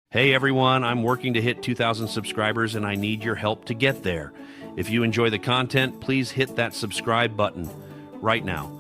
Hey everyone, I'm working to hit 2,000 subscribers and I need your help to get there. If you enjoy the content, please hit that subscribe button right now.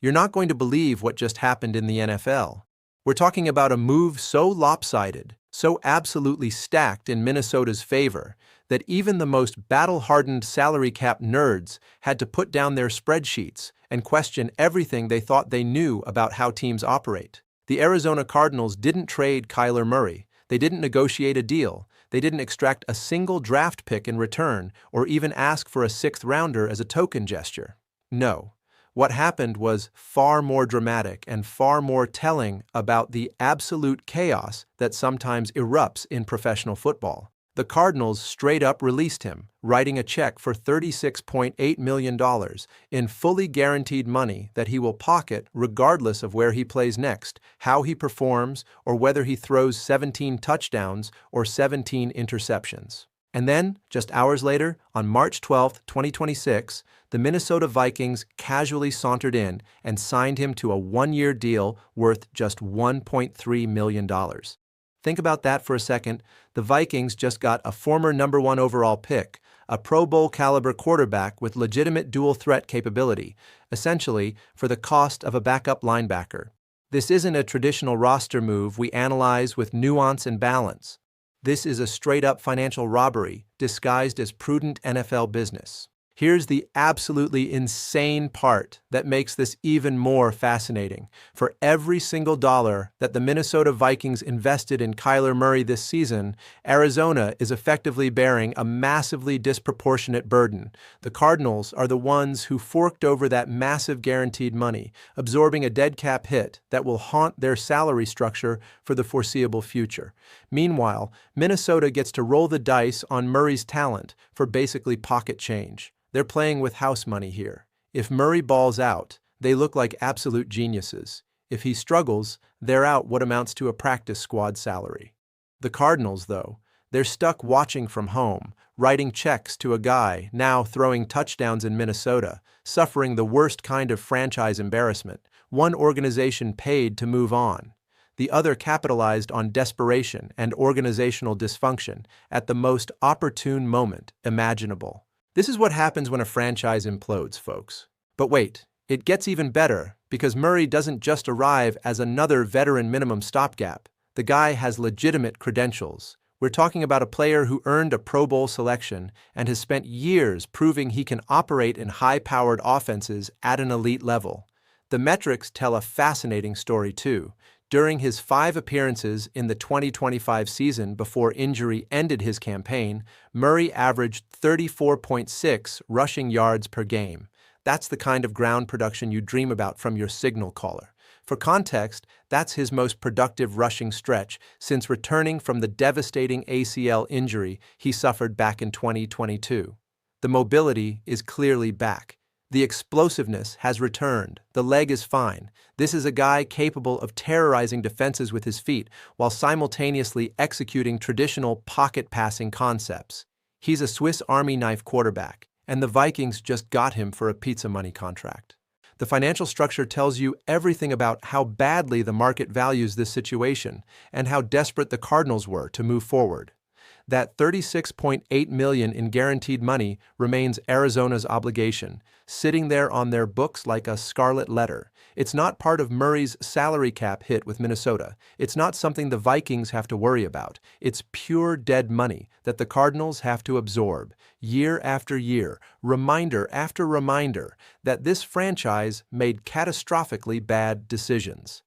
You're not going to believe what just happened in the NFL. We're talking about a move so lopsided, so absolutely stacked in Minnesota's favor, that even the most battle-hardened salary cap nerds had to put down their spreadsheets and question everything they thought they knew about how teams operate. The Arizona Cardinals didn't trade Kyler Murray. They didn't negotiate a deal. They didn't extract a single draft pick in return or even ask for a sixth-rounder as a token gesture. No. What happened was far more dramatic and far more telling about the absolute chaos that sometimes erupts in professional football. The Cardinals straight up released him, writing a check for $36.8 million in fully guaranteed money that he will pocket regardless of where he plays next, how he performs, or whether he throws 17 touchdowns or 17 interceptions. And then, just hours later, on March 12, 2026, the Minnesota Vikings casually sauntered in and signed him to a one-year deal worth just $1.3 million. Think about that for a second. The Vikings just got a former number 1 overall pick, a Pro Bowl caliber quarterback with legitimate dual threat capability, essentially for the cost of a backup linebacker. This isn't a traditional roster move we analyze with nuance and balance. This is a straight-up financial robbery disguised as prudent NFL business. Here's the absolutely insane part that makes this even more fascinating. For every single dollar that the Minnesota Vikings invested in Kyler Murray this season, Arizona is effectively bearing a massively disproportionate burden. The Cardinals are the ones who forked over that massive guaranteed money, absorbing a dead cap hit that will haunt their salary structure for the foreseeable future. Meanwhile, Minnesota gets to roll the dice on Murray's talent for basically pocket change. They're playing with house money here. If Murray balls out, they look like absolute geniuses. If he struggles, they're out what amounts to a practice squad salary. The Cardinals, though, they're stuck watching from home, writing checks to a guy now throwing touchdowns in Minnesota, suffering the worst kind of franchise embarrassment. One organization paid to move on. The other capitalized on desperation and organizational dysfunction at the most opportune moment imaginable. This is what happens when a franchise implodes, folks. But wait, it gets even better because Murray doesn't just arrive as another veteran minimum stopgap. The guy has legitimate credentials. We're talking about a player who earned a Pro Bowl selection and has spent years proving he can operate in high-powered offenses at an elite level. The metrics tell a fascinating story, too. During his 5 appearances in the 2025 season before injury ended his campaign, Murray averaged 34.6 rushing yards per game. That's the kind of ground production you dream about from your signal caller. For context, that's his most productive rushing stretch since returning from the devastating ACL injury he suffered back in 2022. The mobility is clearly back. The explosiveness has returned. The leg is fine. This is a guy capable of terrorizing defenses with his feet while simultaneously executing traditional pocket passing concepts. He's a Swiss Army knife quarterback, and the Vikings just got him for a pizza money contract. The financial structure tells you everything about how badly the market values this situation and how desperate the Cardinals were to move forward. That $36.8 million in guaranteed money remains Arizona's obligation, sitting there on their books like a scarlet letter. It's not part of Murray's salary cap hit with Minnesota. It's not something the Vikings have to worry about. It's pure dead money that the Cardinals have to absorb, year after year, reminder after reminder that this franchise made catastrophically bad decisions.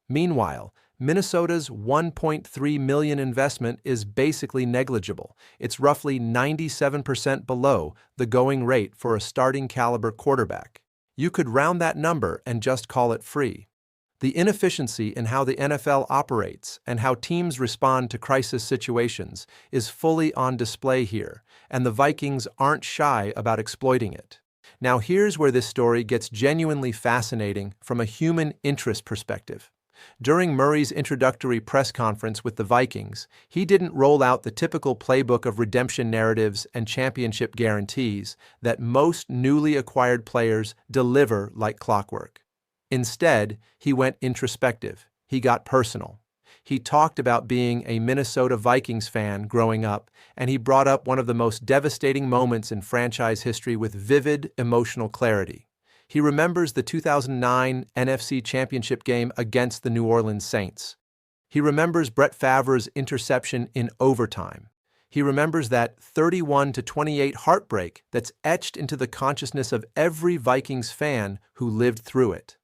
Meanwhile, Minnesota's $1.3 million investment is basically negligible. It's roughly 97% below the going rate for a starting caliber quarterback. You could round that number and just call it free. The inefficiency in how the NFL operates and how teams respond to crisis situations is fully on display here, and the Vikings aren't shy about exploiting it. Now here's where this story gets genuinely fascinating from a human interest perspective. During Murray's introductory press conference with the Vikings, he didn't roll out the typical playbook of redemption narratives and championship guarantees that most newly acquired players deliver like clockwork. Instead, he went introspective. He got personal. He talked about being a Minnesota Vikings fan growing up, and he brought up one of the most devastating moments in franchise history with vivid, emotional clarity. He remembers the 2009 NFC Championship game against the New Orleans Saints. He remembers Brett Favre's interception in overtime. He remembers that 31-28 heartbreak that's etched into the consciousness of every Vikings fan who lived through it.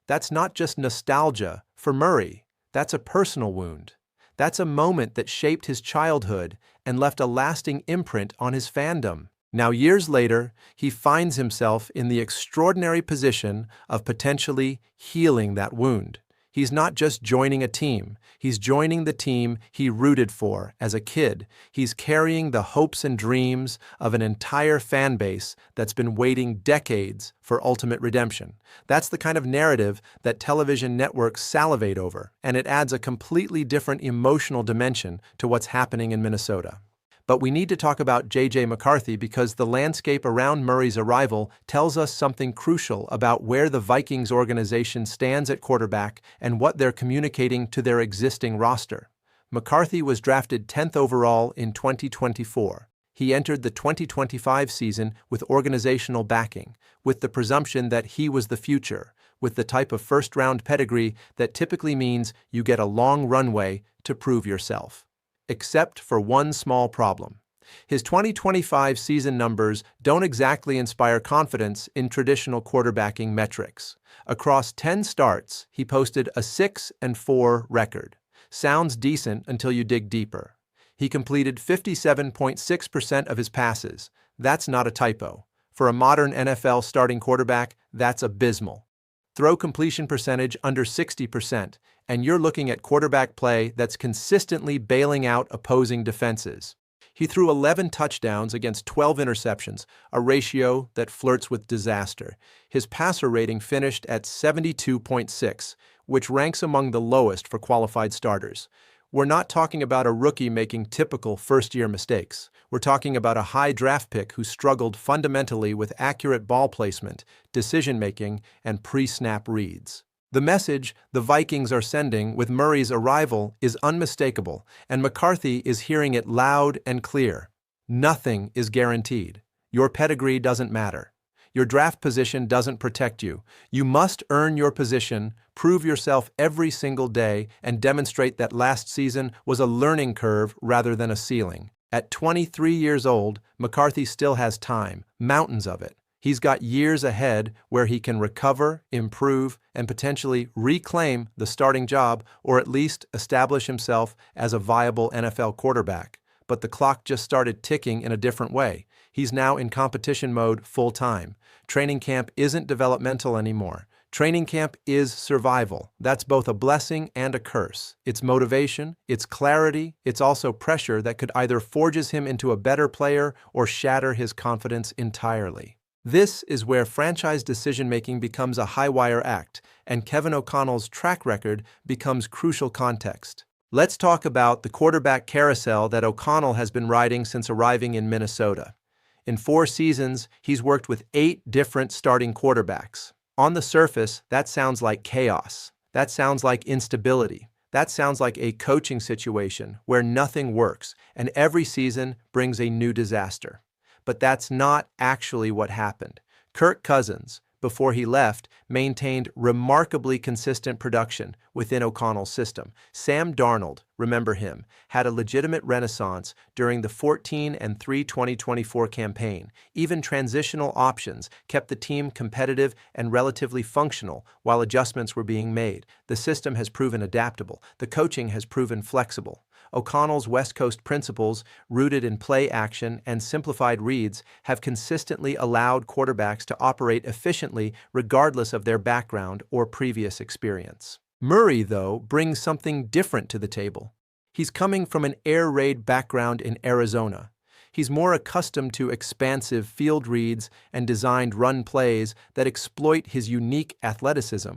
That's not just nostalgia for Murray. That's a personal wound. That's a moment that shaped his childhood and left a lasting imprint on his fandom. Now, years later, he finds himself in the extraordinary position of potentially healing that wound. He's not just joining a team, he's joining the team he rooted for as a kid. He's carrying the hopes and dreams of an entire fan base that's been waiting decades for ultimate redemption. That's the kind of narrative that television networks salivate over, and it adds a completely different emotional dimension to what's happening in Minnesota. But we need to talk about J.J. McCarthy because the landscape around Murray's arrival tells us something crucial about where the Vikings organization stands at quarterback and what they're communicating to their existing roster. McCarthy was drafted 10th overall in 2024. He entered the 2025 season with organizational backing, with the presumption that he was the future, with the type of first-round pedigree that typically means you get a long runway to prove yourself. Except for one small problem. His 2025 season numbers don't exactly inspire confidence in traditional quarterbacking metrics. Across 10 starts, he posted a 6-4 record. Sounds decent until you dig deeper. He completed 57.6% of his passes. That's not a typo. For a modern NFL starting quarterback, that's abysmal. Throw completion percentage under 60%, and you're looking at quarterback play that's consistently bailing out opposing defenses. He threw 11 touchdowns against 12 interceptions, a ratio that flirts with disaster. His passer rating finished at 72.6, which ranks among the lowest for qualified starters. We're not talking about a rookie making typical first-year mistakes. We're talking about a high draft pick who struggled fundamentally with accurate ball placement, decision-making, and pre-snap reads. The message the Vikings are sending with Murray's arrival is unmistakable, and McCarthy is hearing it loud and clear. Nothing is guaranteed. Your pedigree doesn't matter. Your draft position doesn't protect you. You must earn your position, prove yourself every single day, and demonstrate that last season was a learning curve rather than a ceiling. At 23 years old, McCarthy still has time, mountains of it. He's got years ahead where he can recover, improve, and potentially reclaim the starting job or at least establish himself as a viable NFL quarterback. But the clock just started ticking in a different way. He's now in competition mode full-time. Training camp isn't developmental anymore. Training camp is survival. That's both a blessing and a curse. It's motivation, it's clarity, it's also pressure that could either forges him into a better player or shatter his confidence entirely. This is where franchise decision-making becomes a high-wire act, and Kevin O'Connell's track record becomes crucial context. Let's talk about the quarterback carousel that O'Connell has been riding since arriving in Minnesota. In 4 seasons, he's worked with 8 different starting quarterbacks. On the surface, that sounds like chaos. That sounds like instability. That sounds like a coaching situation where nothing works, and every season brings a new disaster. But that's not actually what happened. Kirk Cousins, before he left, maintained remarkably consistent production within O'Connell's system. Sam Darnold, remember him, had a legitimate renaissance during the 14-3 2024 campaign. Even transitional options kept the team competitive and relatively functional while adjustments were being made. The system has proven adaptable. The coaching has proven flexible. O'Connell's West Coast principles, rooted in play action and simplified reads, have consistently allowed quarterbacks to operate efficiently regardless of their background or previous experience. Murray, though, brings something different to the table. He's coming from an air raid background in Arizona. He's more accustomed to expansive field reads and designed run plays that exploit his unique athleticism.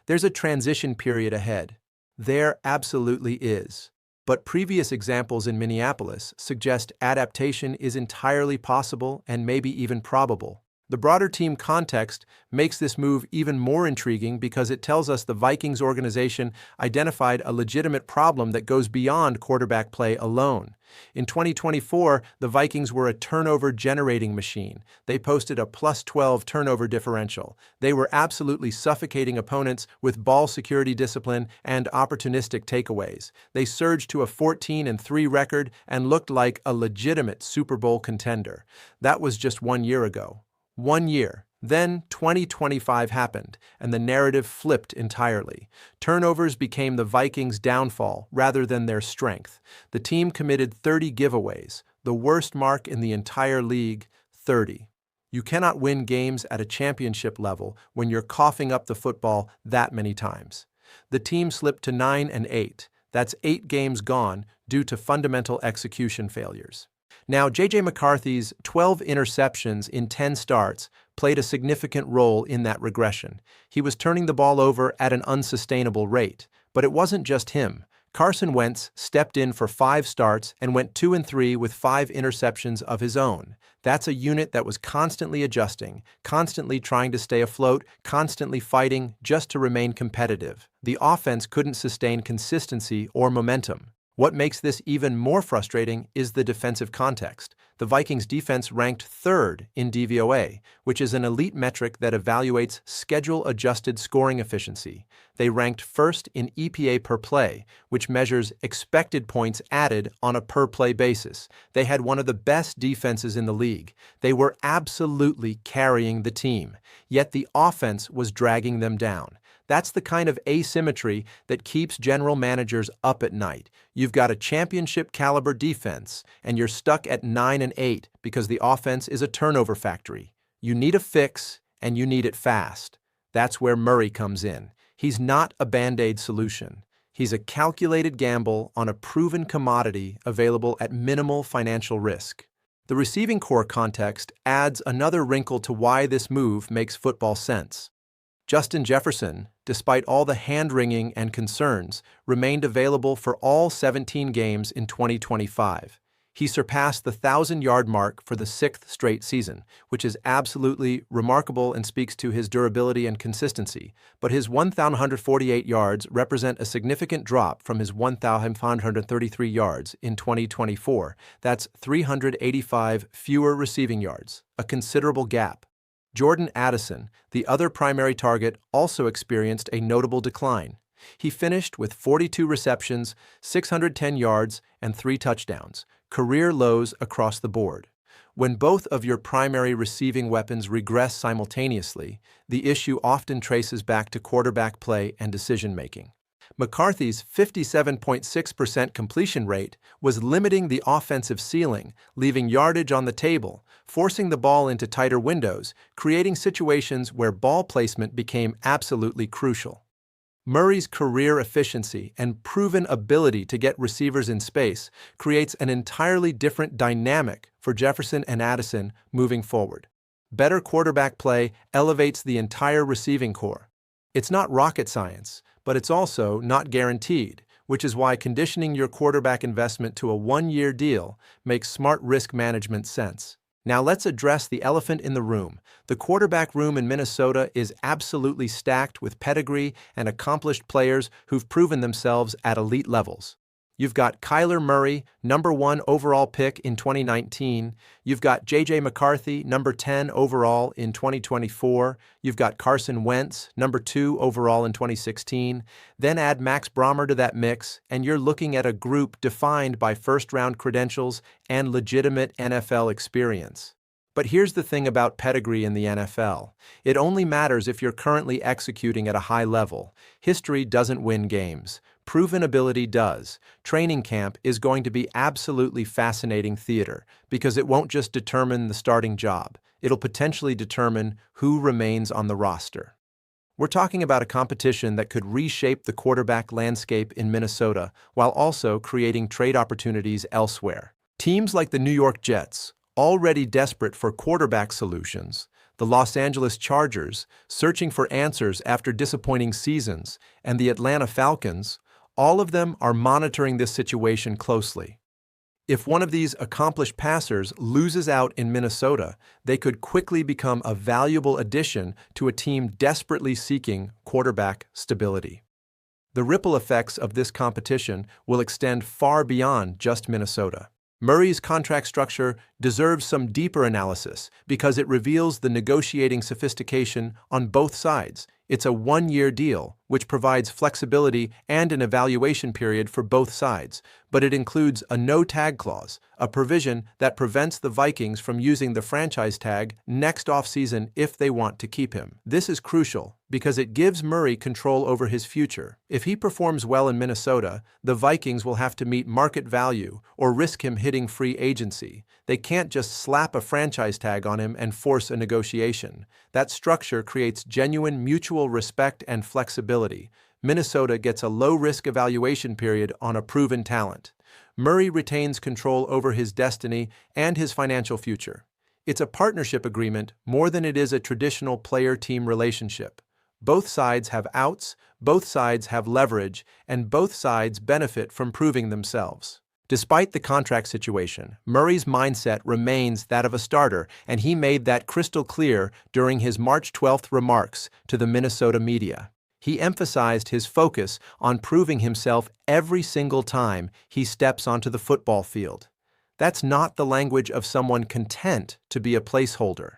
There's a transition period ahead. There absolutely is. But previous examples in Minneapolis suggest adaptation is entirely possible and maybe even probable. The broader team context makes this move even more intriguing because it tells us the Vikings organization identified a legitimate problem that goes beyond quarterback play alone. In 2024, the Vikings were a turnover-generating machine. They posted a +12 turnover differential. They were absolutely suffocating opponents with ball security discipline and opportunistic takeaways. They surged to a 14-3 record and looked like a legitimate Super Bowl contender. That was just 1 year ago. 1 year. Then 2025 happened, and the narrative flipped entirely. Turnovers became the Vikings' downfall rather than their strength. The team committed 30 giveaways, the worst mark in the entire league, 30. You cannot win games at a championship level when you're coughing up the football that many times. The team slipped to 9-8. That's 8 games gone due to fundamental execution failures. Now, J.J. McCarthy's 12 interceptions in 10 starts played a significant role in that regression. He was turning the ball over at an unsustainable rate. But it wasn't just him. Carson Wentz stepped in for 5 starts and went 2-3 with 5 interceptions of his own. That's a unit that was constantly adjusting, constantly trying to stay afloat, constantly fighting just to remain competitive. The offense couldn't sustain consistency or momentum. What makes this even more frustrating is the defensive context. The Vikings' defense ranked 3rd in DVOA, which is an elite metric that evaluates schedule-adjusted scoring efficiency. They ranked 1st in EPA per play, which measures expected points added on a per-play basis. They had one of the best defenses in the league. They were absolutely carrying the team, yet the offense was dragging them down. That's the kind of asymmetry that keeps general managers up at night. You've got a championship-caliber defense, and you're stuck at 9-8 because the offense is a turnover factory. You need a fix, and you need it fast. That's where Murray comes in. He's not a Band-Aid solution. He's a calculated gamble on a proven commodity available at minimal financial risk. The receiving core context adds another wrinkle to why this move makes football sense. Justin Jefferson, despite all the hand-wringing and concerns, remained available for all 17 games in 2025. He surpassed the 1,000-yard mark for the 6th straight season, which is absolutely remarkable and speaks to his durability and consistency. But his 1,148 yards represent a significant drop from his 1,533 yards in 2024. That's 385 fewer receiving yards, a considerable gap. Jordan Addison, the other primary target, also experienced a notable decline. He finished with 42 receptions, 610 yards, and 3 touchdowns, career lows across the board. When both of your primary receiving weapons regress simultaneously, the issue often traces back to quarterback play and decision-making. McCarthy's 57.6% completion rate was limiting the offensive ceiling, leaving yardage on the table, forcing the ball into tighter windows, creating situations where ball placement became absolutely crucial. Murray's career efficiency and proven ability to get receivers in space creates an entirely different dynamic for Jefferson and Addison moving forward. Better quarterback play elevates the entire receiving core. It's not rocket science, but it's also not guaranteed, which is why conditioning your quarterback investment to a 1-year deal makes smart risk management sense. Now let's address the elephant in the room. The quarterback room in Minnesota is absolutely stacked with pedigree and accomplished players who've proven themselves at elite levels. You've got Kyler Murray, #1 overall pick in 2019. You've got J.J. McCarthy, #10 overall in 2024. You've got Carson Wentz, #2 overall in 2016. Then add Max Brommer to that mix, and you're looking at a group defined by first-round credentials and legitimate NFL experience. But here's the thing about pedigree in the NFL. It only matters if you're currently executing at a high level. History doesn't win games. Proven ability does. Training camp is going to be absolutely fascinating theater because it won't just determine the starting job. It'll potentially determine who remains on the roster. We're talking about a competition that could reshape the quarterback landscape in Minnesota while also creating trade opportunities elsewhere. Teams like the New York Jets, already desperate for quarterback solutions, the Los Angeles Chargers, searching for answers after disappointing seasons, and the Atlanta Falcons, all of them are monitoring this situation closely. If one of these accomplished passers loses out in Minnesota, they could quickly become a valuable addition to a team desperately seeking quarterback stability. The ripple effects of this competition will extend far beyond just Minnesota. Murray's contract structure deserves some deeper analysis because it reveals the negotiating sophistication on both sides. It's a one-year deal, which provides flexibility and an evaluation period for both sides, but it includes a no-tag clause, a provision that prevents the Vikings from using the franchise tag next offseason if they want to keep him. This is crucial because it gives Murray control over his future. If he performs well in Minnesota, the Vikings will have to meet market value or risk him hitting free agency. They can't just slap a franchise tag on him and force a negotiation. That structure creates genuine mutual respect and flexibility. Minnesota gets a low-risk evaluation period on a proven talent. Murray retains control over his destiny and his financial future. It's a partnership agreement more than it is a traditional player-team relationship. Both sides have outs, both sides have leverage, and both sides benefit from proving themselves. Despite the contract situation, Murray's mindset remains that of a starter, and he made that crystal clear during his March 12th remarks to the Minnesota media. He emphasized his focus on proving himself every single time he steps onto the football field. That's not the language of someone content to be a placeholder.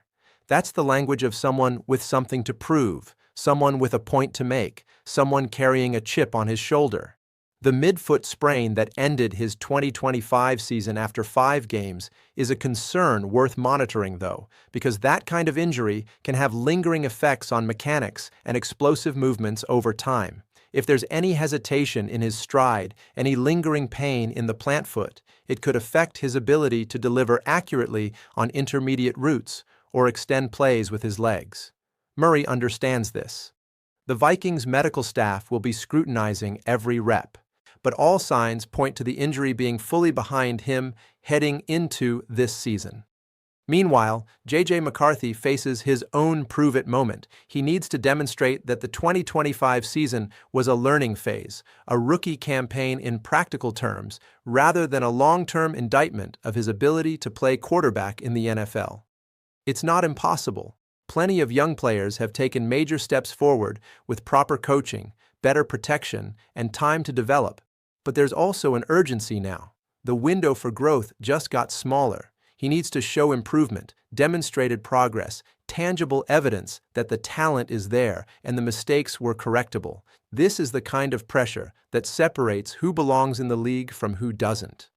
That's the language of someone with something to prove, someone with a point to make, someone carrying a chip on his shoulder. The mid-foot sprain that ended his 2025 season after 5 games is a concern worth monitoring, though, because that kind of injury can have lingering effects on mechanics and explosive movements over time. If there's any hesitation in his stride, any lingering pain in the plant foot, it could affect his ability to deliver accurately on intermediate routes or extend plays with his legs. Murray understands this. The Vikings' medical staff will be scrutinizing every rep, but all signs point to the injury being fully behind him heading into this season. Meanwhile, J.J. McCarthy faces his own prove-it moment. He needs to demonstrate that the 2025 season was a learning phase, a rookie campaign in practical terms, rather than a long-term indictment of his ability to play quarterback in the NFL. It's not impossible. Plenty of young players have taken major steps forward with proper coaching, better protection, and time to develop. But there's also an urgency now. The window for growth just got smaller. He needs to show improvement, demonstrated progress, tangible evidence that the talent is there and the mistakes were correctable. This is the kind of pressure that separates who belongs in the league from who doesn't.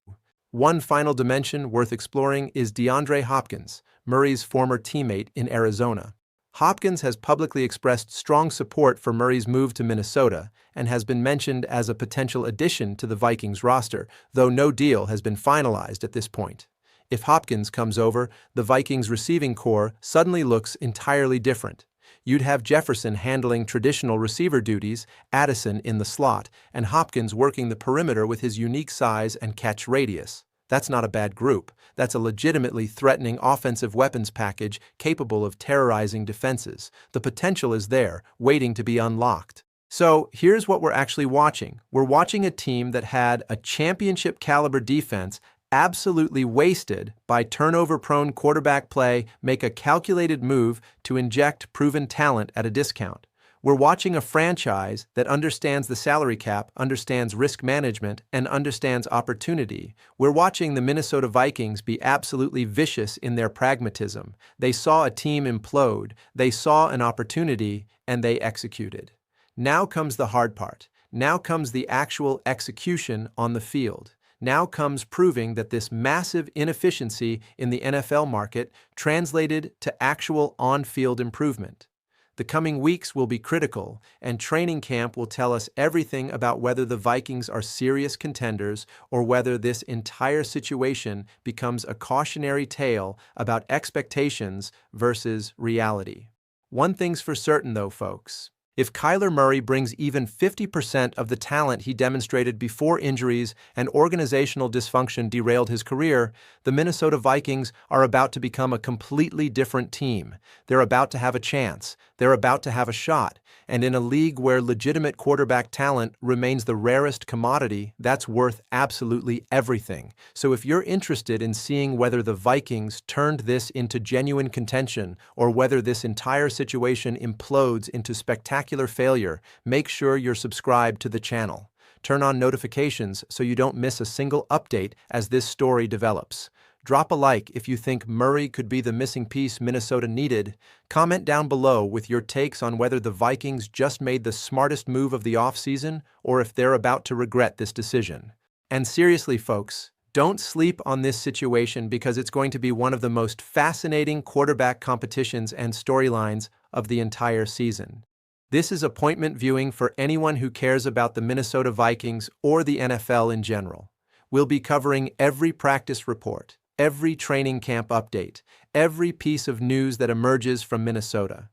One final dimension worth exploring is DeAndre Hopkins, Murray's former teammate in Arizona. Hopkins has publicly expressed strong support for Murray's move to Minnesota and has been mentioned as a potential addition to the Vikings roster, though no deal has been finalized at this point. If Hopkins comes over, the Vikings receiving corps suddenly looks entirely different. You'd have Jefferson handling traditional receiver duties, Addison in the slot, and Hopkins working the perimeter with his unique size and catch radius. That's not a bad group. That's a legitimately threatening offensive weapons package capable of terrorizing defenses. The potential is there, waiting to be unlocked. So here's what we're actually watching. We're watching a team that had a championship-caliber defense absolutely wasted by turnover-prone quarterback play make a calculated move to inject proven talent at a discount. We're watching a franchise that understands the salary cap, understands risk management, and understands opportunity. We're watching the Minnesota Vikings be absolutely vicious in their pragmatism. They saw a team implode, they saw an opportunity, and they executed. Now comes the hard part. Now comes the actual execution on the field. Now comes proving that this massive inefficiency in the NFL market translated to actual on-field improvement. The coming weeks will be critical, and training camp will tell us everything about whether the Vikings are serious contenders or whether this entire situation becomes a cautionary tale about expectations versus reality. One thing's for certain, though, folks. If Kyler Murray brings even 50% of the talent he demonstrated before injuries and organizational dysfunction derailed his career, the Minnesota Vikings are about to become a completely different team. They're about to have a chance. They're about to have a shot. And in a league where legitimate quarterback talent remains the rarest commodity, that's worth absolutely everything. So if you're interested in seeing whether the Vikings turned this into genuine contention or whether this entire situation implodes into spectacular failure, make sure you're subscribed to the channel. Turn on notifications so you don't miss a single update as this story develops. Drop a like if you think Murray could be the missing piece Minnesota needed. Comment down below with your takes on whether the Vikings just made the smartest move of the offseason or if they're about to regret this decision. And seriously, folks, don't sleep on this situation because it's going to be one of the most fascinating quarterback competitions and storylines of the entire season. This is appointment viewing for anyone who cares about the Minnesota Vikings or the NFL in general. We'll be covering every practice report, every training camp update, every piece of news that emerges from Minnesota.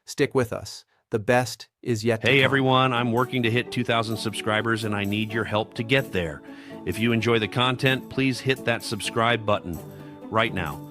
Stick with us. The best is yet to come. Hey everyone, I'm working to hit 2,000 subscribers and I need your help to get there. If you enjoy the content, please hit that subscribe button right now.